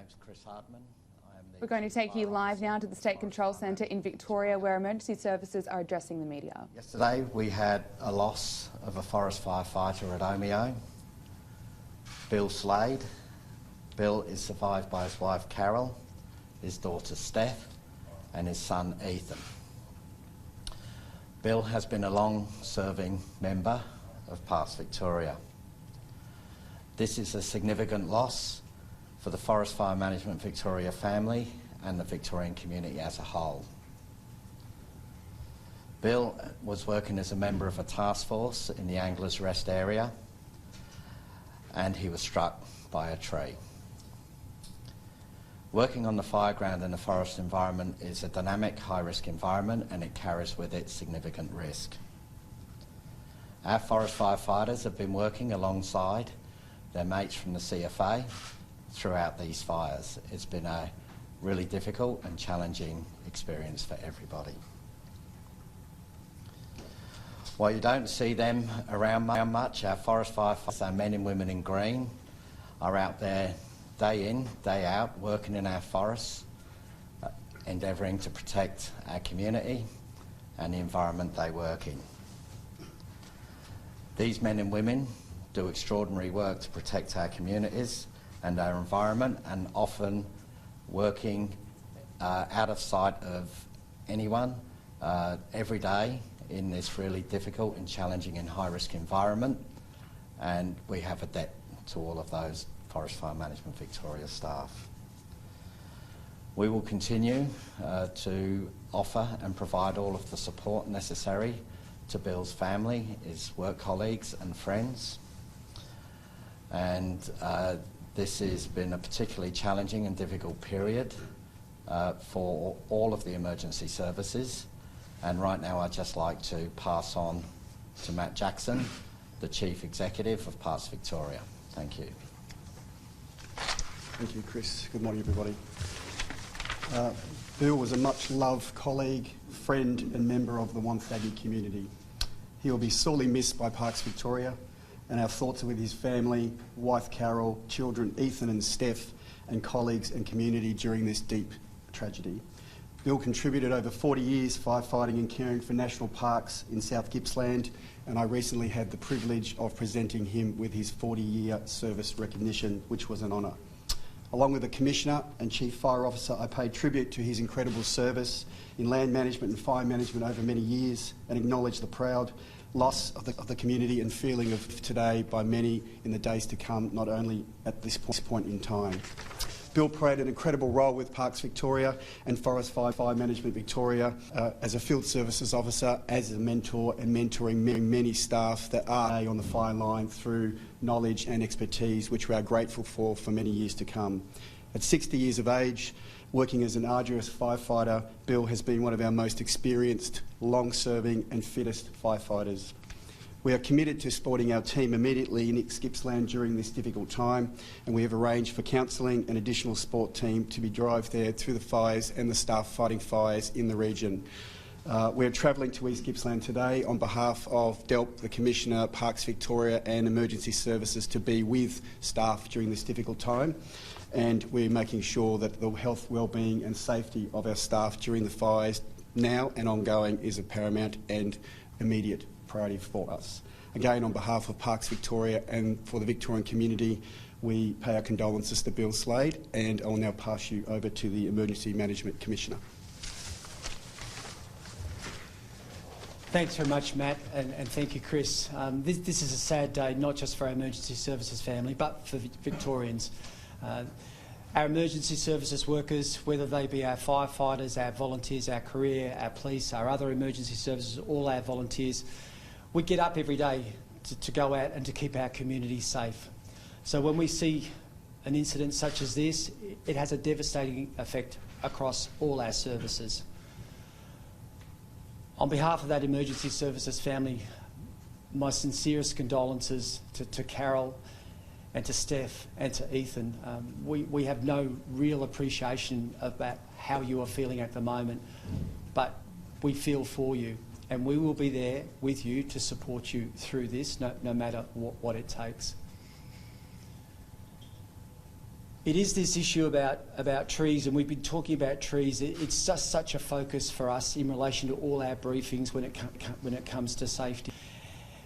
name's Chris Hardman. We're going to take you live now to the State Control Centre in Victoria, where emergency services are addressing the media. Yesterday we had a loss of a forest firefighter at Omeo, Bill Slade. Bill is survived by his wife Carol, his daughter Steph and his son Ethan. Bill has been a long-serving member of Parks Victoria. This is a significant loss for the Forest Fire Management Victoria family and the Victorian community as a whole. Bill was working as a member of a task force in the Anglers Rest area, and he was struck by a tree. Working on the fire ground in the forest environment is a dynamic, high-risk environment, and it carries with it significant risk. Our forest firefighters have been working alongside their mates from the CFA throughout these fires. It's been a really difficult and challenging experience for everybody. While you don't see them around much, our forest firefighters, our men and women in green, are out there day in, day out, working in our forests, endeavouring to protect our community and the environment they work in. These men and women do extraordinary work to protect our communities and our environment, and often working out of sight of anyone every day in this really difficult and challenging and high-risk environment, and we have a debt to all of those Forest Fire Management Victoria staff. We will continue to offer and provide all of the support necessary to Bill's family, his work colleagues and friends, and this has been a particularly challenging and difficult period for all of the emergency services. And right now I'd just like to pass on to Matt Jackson, the Chief Executive of Parks Victoria. Thank you. Thank you, Chris. Good morning, everybody. Bill was a much-loved colleague, friend and member of the Wonthaggi community. He will be sorely missed by Parks Victoria, and our thoughts are with his family, wife Carol, children Ethan and Steph, and colleagues and community during this deep tragedy. Bill contributed over 40 years firefighting and caring for national parks in South Gippsland, and I recently had the privilege of presenting him with his 40-year service recognition, which was an honour. Along with the Commissioner and Chief Fire Officer, I paid tribute to his incredible service in land management and fire management over many years, and acknowledge the proud loss of the community and feeling of today by many in the days to come, not only at this point in time. Bill played an incredible role with Parks Victoria and Forest Fire Management Victoria as a field services officer, as a mentor, and mentoring many staff that are on the fire line through knowledge and expertise, which we are grateful for many years to come. At 60 years of age, working as an arduous firefighter, Bill has been one of our most experienced, long-serving and fittest firefighters. We are committed to supporting our team immediately in Gippsland during this difficult time, and we have arranged for counselling and additional support team to be drive there through the fires and the staff fighting fires in the region. We're travelling to East Gippsland today on behalf of DELP, the Commissioner, Parks Victoria and Emergency Services to be with staff during this difficult time, and we're making sure that the health, wellbeing and safety of our staff during the fires now and ongoing is a paramount and immediate priority for us. Again, on behalf of Parks Victoria and for the Victorian community, we pay our condolences to Bill Slade, and I will now pass you over to the Emergency Management Commissioner. Thanks very much, Matt, and thank you, Chris. This is a sad day, not just for our emergency services family, but for Victorians. Our emergency services workers, whether they be our firefighters, our volunteers, our career, our police, our other emergency services, all our volunteers, we get up every day to go out and to keep our community safe. So when we see an incident such as this, it has a devastating effect across all our services. On behalf of that emergency services family, my sincerest condolences to Carol and to Steph and to Ethan. We have no real appreciation about how you are feeling at the moment, but we feel for you, and we will be there with you to support you through this, no matter what it takes. It is this issue about trees, and we've been talking about trees. It's just such a focus for us in relation to all our briefings when it comes to safety.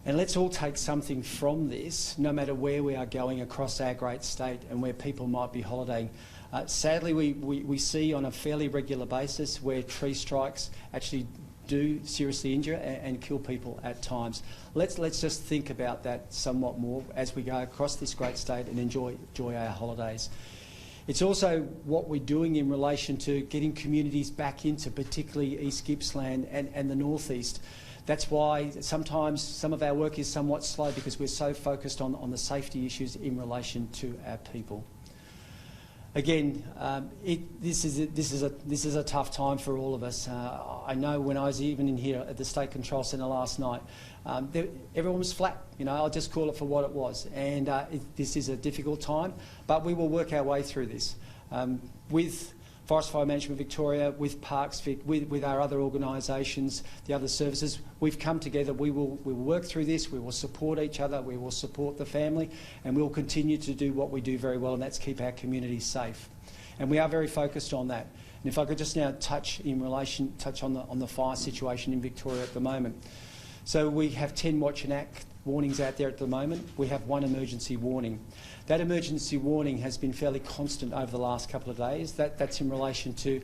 And let's all take something from this, no matter where we are going across our great state and where people might be holidaying. Sadly, we see on a fairly regular basis where tree strikes actually do seriously injure and kill people at times. Let's just think about that somewhat more as we go across this great state and enjoy our holidays. It's also what we're doing in relation to getting communities back into particularly East Gippsland and the North East. That's why sometimes some of our work is somewhat slow, because we're so focused on the safety issues in relation to our people. Again, this is a tough time for all of us. I know when I was even in here at the State Control Centre last night, everyone was flat. You know, I'll just call it for what it was. And this is a difficult time, but we will work our way through this with Forest Fire Management Victoria, with Parks Vic, with our other organisations, the other services. We've come together. We will work through this. We will support each other. We will support the family, and we will continue to do what we do very well, and that's keep our communities safe. And we are very focused on that. And if I could just now touch on the fire situation in Victoria at the moment. So we have 10 watch and act warnings out there at the moment. We have 1 emergency warning. That emergency warning has been fairly constant over the last couple of days. That's in relation to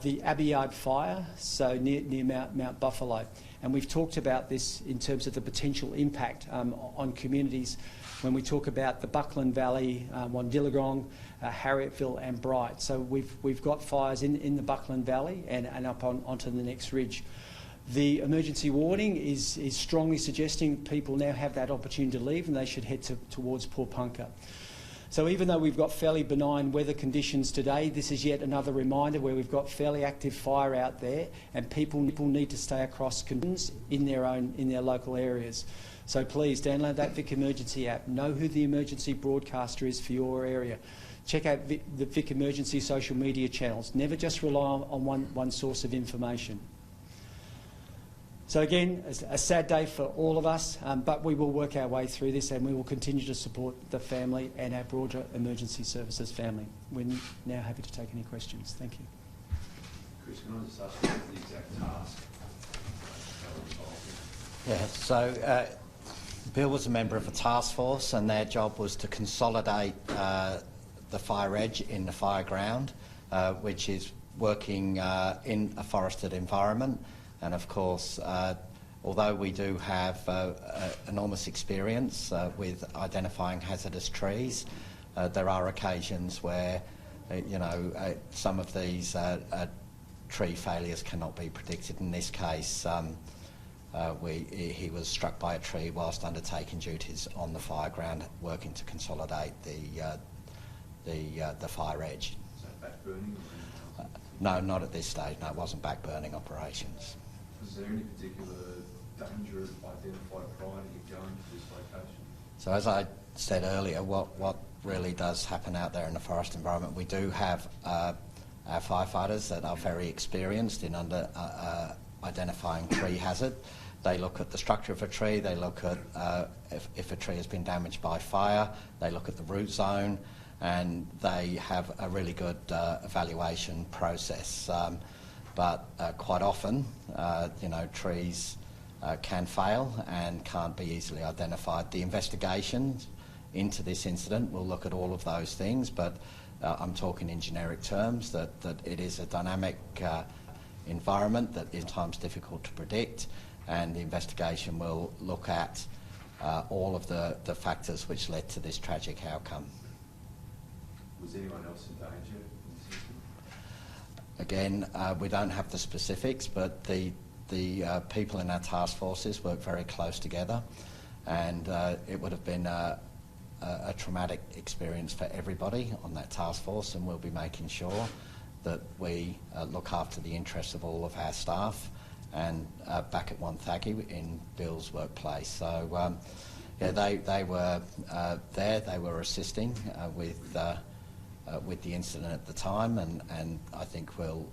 the Abbey Yard fire, so near Mount Buffalo. And we've talked about this in terms of the potential impact on communities when we talk about the Buckland Valley, Wandillagong, Harrietville and Bright. So we've got fires in the Buckland Valley and up onto the next ridge. The emergency warning is strongly suggesting people now have that opportunity to leave and they should head towards Porepunkah. So even though we've got fairly benign weather conditions today, this is yet another reminder where we've got fairly active fire out there, and people need to stay across conditions in their local areas. So please download that Vic Emergency app. Know who the emergency broadcaster is for your area. Check out the Vic Emergency social media channels. Never just rely on one source of information. So again, a sad day for all of us, but we will work our way through this, and we will continue to support the family and our broader emergency services family. We're now happy to take any questions. Thank you. Chris, can I just ask you the exact task? Yeah, so Bill was a member of a task force, and their job was to consolidate the fire edge in the fire ground, which is working in a forested environment. And of course, although we do have enormous experience with identifying hazardous trees, there are occasions where, some of these tree failures cannot be predicted. In this case, he was struck by a tree whilst undertaking duties on the fire ground, working to consolidate the fire edge. Is that backburning? No, not at this stage. No, it wasn't backburning operations. Is there any particular danger identified prior to you going to this location? So as I said earlier, what really does happen out there in the forest environment, we do have our firefighters that are very experienced in identifying tree hazard. They look at the structure of a tree, they look at if a tree has been damaged by fire, they look at the root zone, and they have a really good evaluation process. But quite often, trees can fail and can't be easily identified. The investigations into this incident will look at all of those things, but I'm talking in generic terms, that it is a dynamic environment that is sometimes difficult to predict, and the investigation will look at all of the factors which led to this tragic outcome. Was anyone else in danger? Again, we don't have the specifics, but the people in our task forces work very close together, and it would have been a traumatic experience for everybody on that task force, and we'll be making sure that we look after the interests of all of our staff and back at Wonthaggi in Bill's workplace. So they were there, they were assisting with the incident at the time, and I think we'll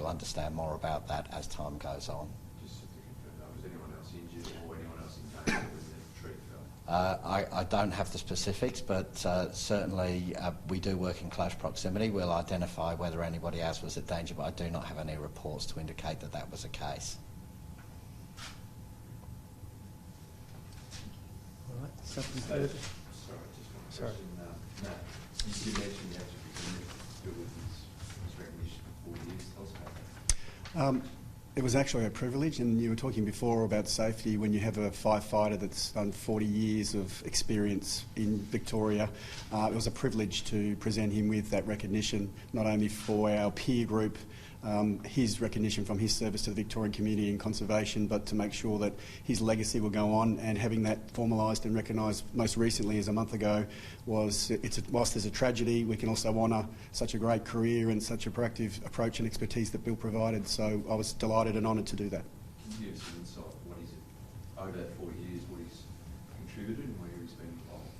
understand more about that as time goes on. Just to confirm, was anyone else injured or anyone else in danger when the tree fell? I don't have the specifics, but certainly we do work in close proximity. We'll identify whether anybody else was at danger, but I do not have any reports to indicate that that was the case. All right, something further? Sorry, just one question. Matt, you mentioned the actual bill with his recognition for 4 years. Tell us about that. It was actually a privilege, and you were talking before about safety. When you have a firefighter that's done 40 years of experience in Victoria, it was a privilege to present him with that recognition, not only for our peer group, his recognition from his service to the Victorian community in conservation, but to make sure that his legacy will go on. And having that formalised and recognised most recently as a month ago whilst there's a tragedy, we can also honour such a great career and such a proactive approach and expertise that Bill provided. So I was delighted and honoured to do that. Can you give us some insight what is it over that 40 years, what he's contributed and where he's been involved?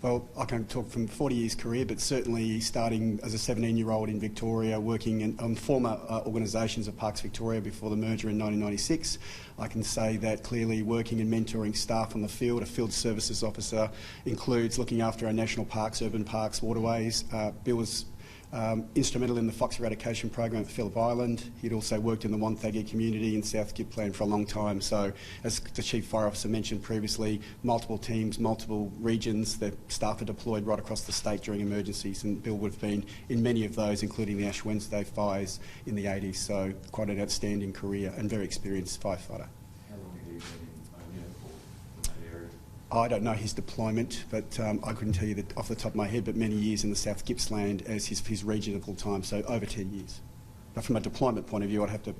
Well, I can talk from 40 years career, but certainly starting as a 17-year-old in Victoria, working on former organisations of Parks Victoria before the merger in 1996. I can say that clearly working and mentoring staff on the field, a field services officer, includes looking after our national parks, urban parks, waterways. Bill was instrumental in the fox eradication program at Phillip Island. He'd also worked in the Wonthaggi community in South Gippsland for a long time. So, as the Chief Fire Officer mentioned previously, multiple teams, multiple regions, the staff are deployed right across the state during emergencies, and Bill would have been in many of those, including the Ash Wednesday fires in the 80s. So, quite an outstanding career and very experienced firefighter. How long have you been in Omeo for in that area? I don't know his deployment, but I couldn't tell you that off the top of my head, but many years in the South Gippsland as his region at all time, so over 10 years. But from a deployment point of view, I'd have to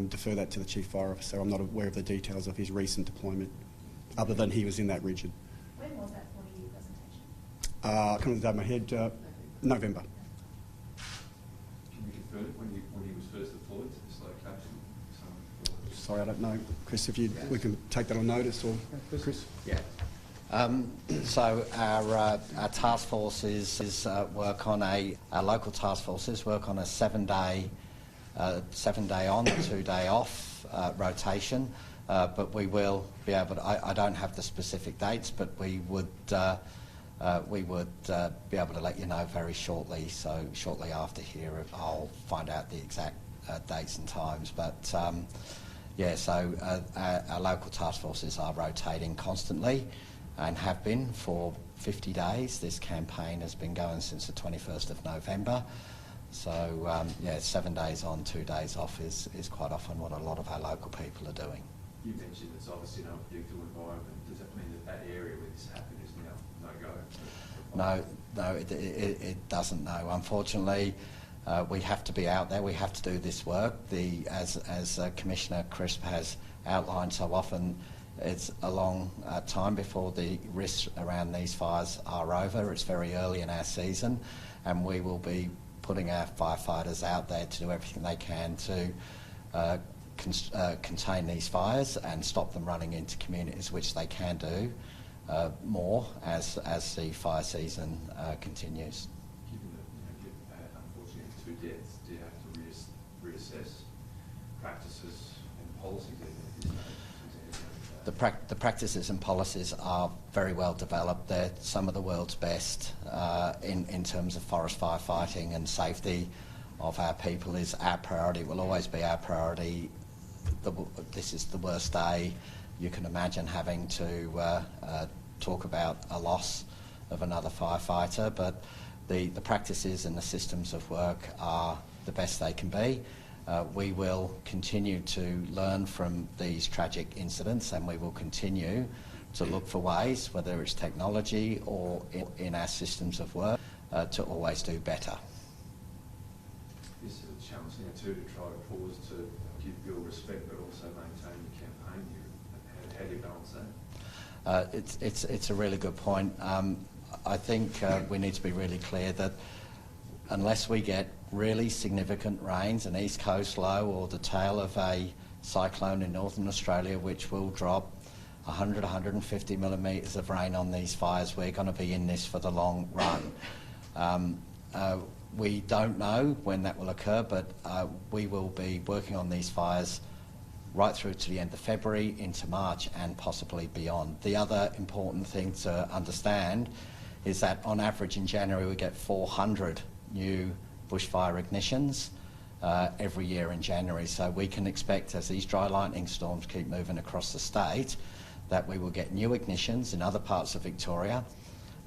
defer that to the Chief Fire Officer. I'm not aware of the details of his recent deployment, other than he was in that region. When was that 40-year presentation? I can't remember my head, November. Can you confirm it when he was first deployed to this location? Sorry, I don't know. Chris, if we can take that on notice, or Chris? Yeah. So our task forces work on our local task forces work on a 7-day on, 2-day off rotation. But we will be able to. I don't have the specific dates, but we would be able to let you know very shortly. So shortly after here, I'll find out the exact dates and times. But yeah, so our local task forces are rotating constantly and have been for 50 days. This campaign has been going since the 21st of November. So yeah, 7 days on, 2 days off is quite often what a lot of our local people are doing. You mentioned it's obviously an unpredictable environment. Does that mean that area where this happened is now no-go? No, it doesn't, no. Unfortunately, we have to be out there. We have to do this work. As Commissioner Crisp has outlined so often, it's a long time before the risks around these fires are over. It's very early in our season, and we will be putting our firefighters out there to do everything they can to contain these fires and stop them running into communities, which they can do more as the fire season continues. Given that you've had, unfortunately, 2 deaths, do you have to reassess practices and policies? The practices and policies are very well developed. They're some of the world's best in terms of forest firefighting, and safety of our people is our priority. It will always be our priority. This is the worst day you can imagine, having to talk about a loss of another firefighter, but the practices and the systems of work are the best they can be. We will continue to learn from these tragic incidents, and we will continue to look for ways, whether it's technology or in our systems of work, to always do better. This is a challenge now too, to try to pause to give Bill respect but also maintain the campaign here. How do you balance that? It's a really good point. I think we need to be really clear that unless we get really significant rains, an east coast low or the tail of a cyclone in northern Australia, which will drop 100, 150 millimetres of rain on these fires, we're going to be in this for the long run. We don't know when that will occur, but we will be working on these fires right through to the end of February, into March and possibly beyond. The other important thing to understand is that on average in January we get 400 new bushfire ignitions every year in January. So we can expect, as these dry lightning storms keep moving across the state, that we will get new ignitions in other parts of Victoria,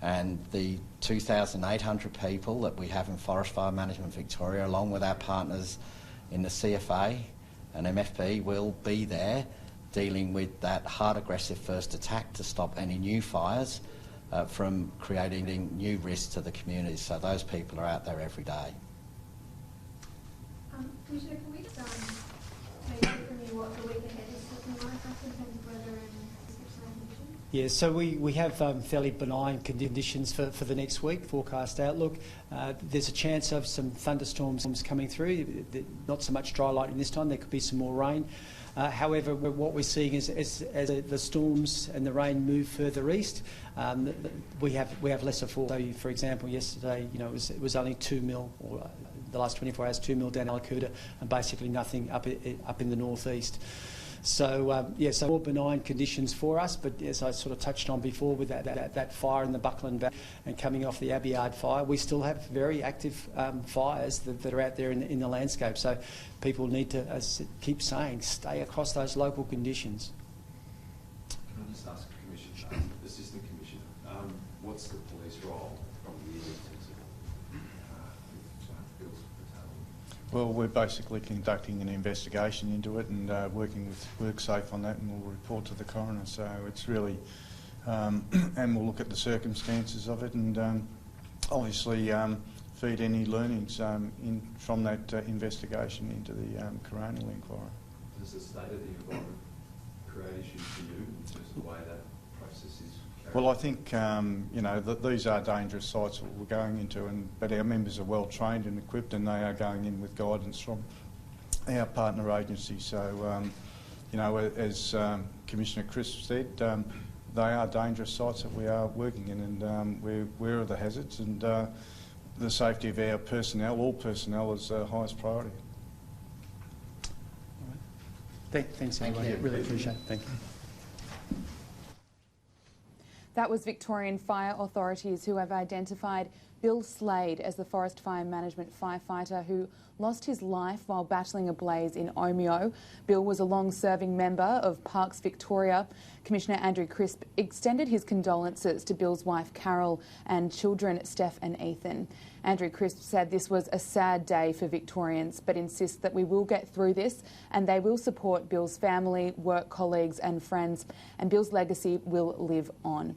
and the 2,800 people that we have in Forest Fire Management Victoria, along with our partners in the CFA and MFP, will be there dealing with that hard aggressive first attack to stop any new fires from creating new risks to the community. So those people are out there every day. Commissioner, can we just maybe hear from you what the week ahead is looking like in terms of weather and description and conditions? Yeah, so we have fairly benign conditions for the next week, forecast outlook. There's a chance of some thunderstorms coming through, not so much dry lightning this time, there could be some more rain. However, what we're seeing is as the storms and the rain move further east, we have lesser fall. So, for example, yesterday, it was only 2 mil, or the last 24 hours, 2 mil down Alakuda, and basically nothing up in the northeast. So, so more benign conditions for us, but as I sort of touched on before with that fire in the Buckland Valley and coming off the Abiard fire, we still have very active fires that are out there in the landscape. So people need to, as I keep saying, stay across those local conditions. Can I just ask the Commissioner, Assistant Commissioner, what's the police role from the year in terms of Bill's fatality? Well, we're basically conducting an investigation into it and working with WorkSafe on that, and we'll report to the coroner. So it's really, and we'll look at the circumstances of it and obviously feed any learnings from that investigation into the coronial inquiry. Does the state of the environment create issues for you in terms of the way that process is carried out? Well, I think these are dangerous sites that we're going into, but our members are well trained and equipped, and they are going in with guidance from our partner agency. So, as Commissioner Chris said, they are dangerous sites that we are working in, and we're aware of the hazards, and the safety of our personnel, all personnel, is the highest priority. Thanks, everybody. Really appreciate it. Thank you. That was Victorian fire authorities who have identified Bill Slade as the forest fire management firefighter who lost his life while battling a blaze in Omeo. Bill was a long-serving member of Parks Victoria. Commissioner Andrew Crisp extended his condolences to Bill's wife Carol and children Steph and Ethan. Andrew Crisp said this was a sad day for Victorians, but insists that we will get through this and they will support Bill's family, work colleagues and friends, and Bill's legacy will live on.